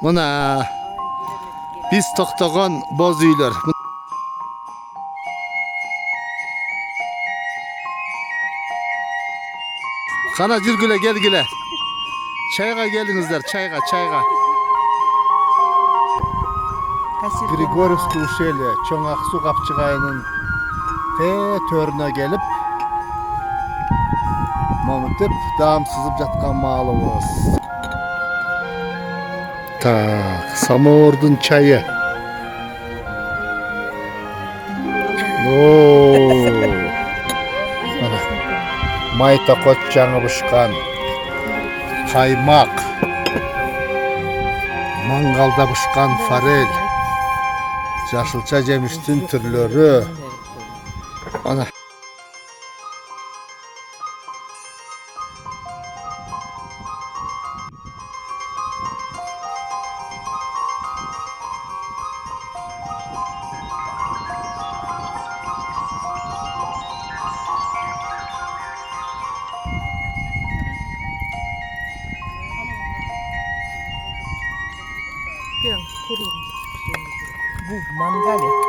Mına biz to'xtagan boz uylar. Qana jirgüle gelgile. Çayga gelinizler, çayga. Grigorevskiy uşeli, Çoң Ақсу Қапчығайының төріне келіп, мамытып, дам сызып жатқан малымыз. Так, самордың чайы. Майтақот жаңы бышқан, қаймақ, маңғалда бышқан форель, жасылша жемістің түрлері. Ана. Bu mangal et.